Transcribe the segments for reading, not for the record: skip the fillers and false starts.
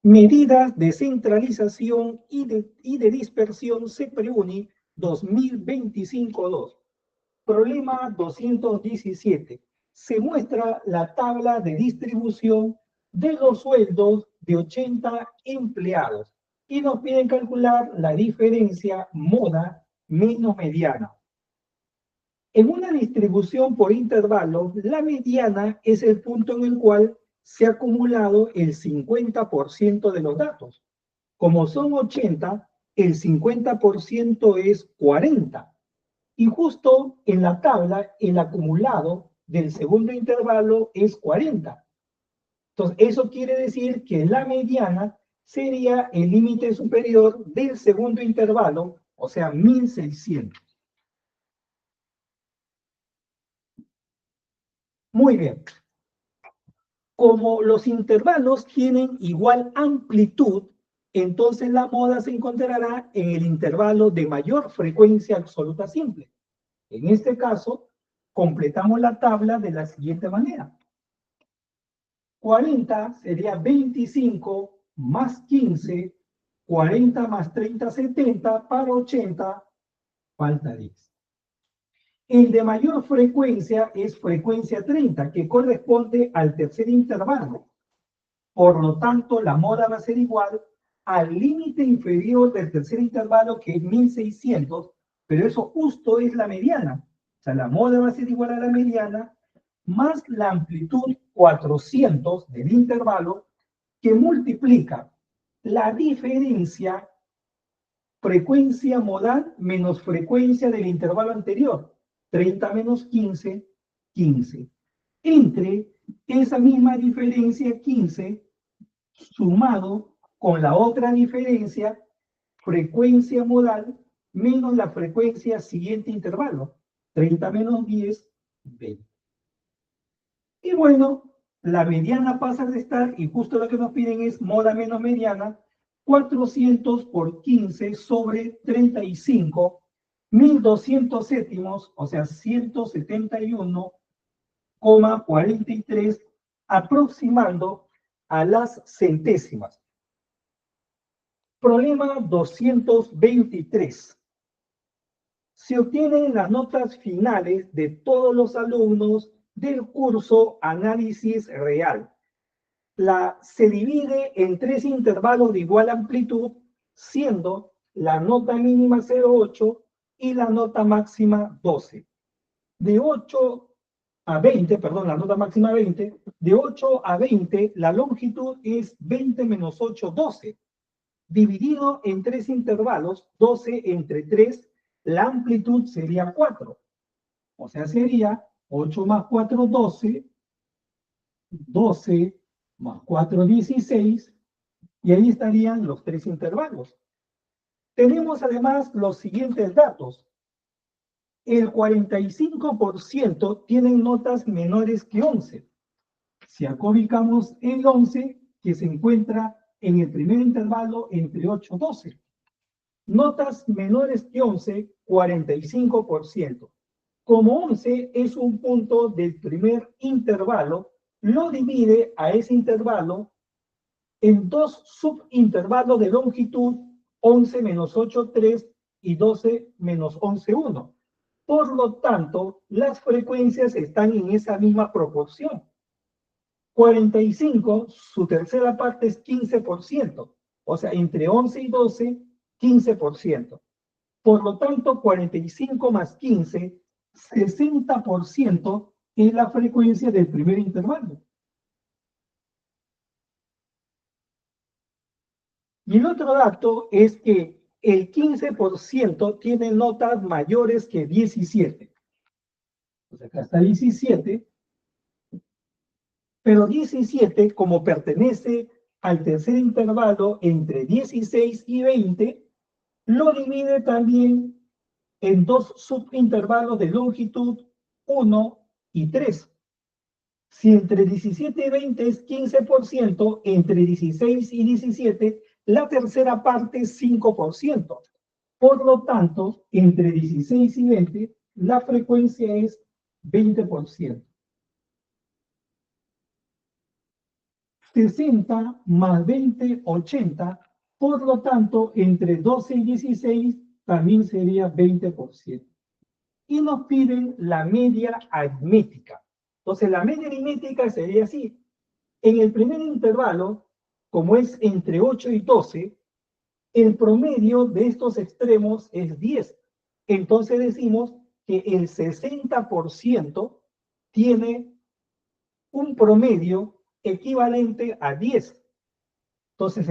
Medidas de centralización y de dispersión CPRUNI 2025-2. Problema 217. Se muestra la tabla de distribución de los sueldos de 80 empleados y nos piden calcular la diferencia moda menos mediana. En una distribución por intervalo, la mediana es el punto en el cual se ha acumulado el 50% de los datos. Como son 80, el 50% es 40. Y justo en la tabla, el acumulado del segundo intervalo es 40. Entonces, eso quiere decir que la mediana sería el límite superior del segundo intervalo, o sea, 1600. Muy bien. Como los intervalos tienen igual amplitud, entonces la moda se encontrará en el intervalo de mayor frecuencia absoluta simple. En este caso, completamos la tabla de la siguiente manera. 40 sería 25 más 15, 40 más 30, 70, para 80, falta 10. El de mayor frecuencia es frecuencia 30, que corresponde al tercer intervalo. Por lo tanto, la moda va a ser igual al límite inferior del tercer intervalo, que es 1600, pero eso justo es la mediana. O sea, la moda va a ser igual a la mediana más la amplitud 400 del intervalo, que multiplica la diferencia frecuencia modal menos frecuencia del intervalo anterior, 30 menos 15, 15. Entre esa misma diferencia 15 sumado con la otra diferencia, frecuencia modal menos la frecuencia siguiente intervalo, 30 menos 10, 20. Y bueno, la mediana pasa a restar, y justo lo que nos piden es moda menos mediana, 400 por 15 sobre 35, 1200 séptimos, o sea, 171,43, aproximando a las centésimas. Problema 223. Se obtienen las notas finales de todos los alumnos del curso Análisis Real. Se divide en 3 intervalos de igual amplitud, siendo la nota mínima 0,8 y la nota máxima 12. De 8 a 20, perdón, la nota máxima 20, de 8 a 20, la longitud es 20 menos 8, 12. Dividido en 3 intervalos, 12 entre 3, la amplitud sería 4. O sea, sería 8 más 4, 12, 12 más 4, 16, y ahí estarían los 3 intervalos. Tenemos además los siguientes datos. El 45% tienen notas menores que 11. Si acá ubicamos el 11, que se encuentra en el primer intervalo entre 8 y 12. Notas menores que 11, 45%. Como 11 es un punto del primer intervalo, lo divide a ese intervalo en 2 subintervalos de longitud, 11 menos 8, 3 y 12 menos 11, 1. Por lo tanto, las frecuencias están en esa misma proporción. 45, su tercera parte es 15%. O sea, entre 11 y 12, 15%. Por lo tanto, 45 más 15, 60% es la frecuencia del primer intervalo. Y el otro dato es que el 15% tiene notas mayores que 17. Pues acá está 17, pero 17, como pertenece al tercer intervalo entre 16 y 20, lo divide también en 2 subintervalos de longitud 1 y 3. Si entre 17 y 20 es 15%, entre 16 y 17, la tercera parte es 5%. Por lo tanto, entre 16 y 20, la frecuencia es 20%. 60 más 20, 80. Por lo tanto, entre 12 y 16 también sería 20%. Y nos piden la media aritmética. Entonces, la media aritmética sería así. En el primer intervalo, como es entre 8 y 12, el promedio de estos extremos es 10. Entonces decimos que el 60% tiene un promedio equivalente a 10. Entonces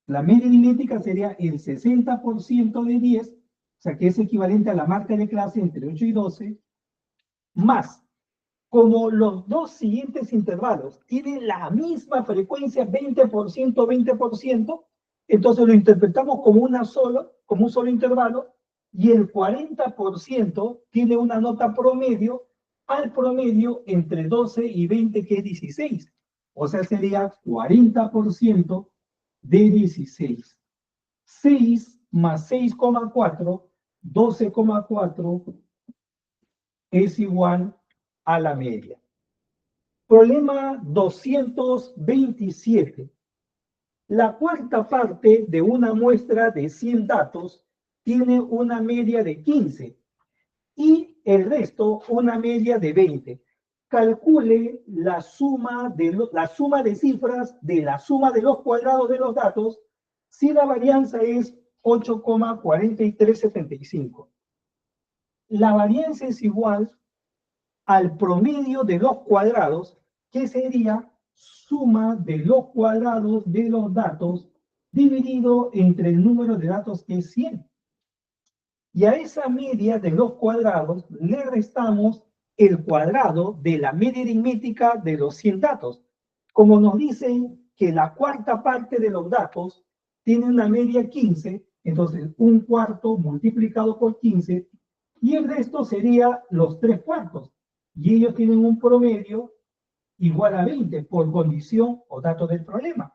la media aritmética sería el 60% de 10, o sea que es equivalente a la marca de clase entre 8 y 12, más, como los dos siguientes intervalos tienen la misma frecuencia, 20%, 20%, entonces lo interpretamos como un solo intervalo, y el 40% tiene una nota promedio al promedio entre 12 y 20, que es 16. O sea, sería 40% de 16. 6 más 6,4, 12,4 es igual a la media. Problema 227. La cuarta parte de una muestra de 100 datos tiene una media de 15 y el resto una media de 20. Calcule la suma de cifras de la suma de los cuadrados de los datos si la varianza es 8,4375. La varianza es igual al promedio de los cuadrados, que sería suma de los cuadrados de los datos dividido entre el número de datos, que es 100. Y a esa media de los cuadrados le restamos el cuadrado de la media aritmética de los 100 datos. Como nos dicen que la cuarta parte de los datos tiene una media 15, entonces un cuarto multiplicado por 15, y el resto sería los 3 cuartos. Y ellos tienen un promedio igual a 20 por condición o dato del problema.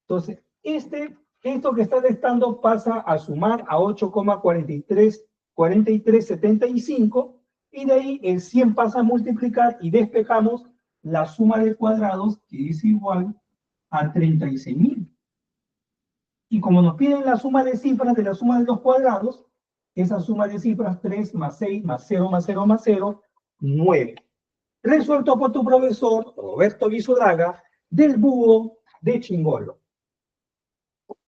Entonces, esto que está restando pasa a sumar a 8,4375, y de ahí el 100 pasa a multiplicar y despejamos la suma de cuadrados, que es igual a 36.000. Y como nos piden la suma de cifras de la suma de los cuadrados, esa suma de cifras, 3 más 6 más 0 más 0 más 0, 9. Resuelto por tu profesor Roberto Visodaga, del Búho de Chingolo.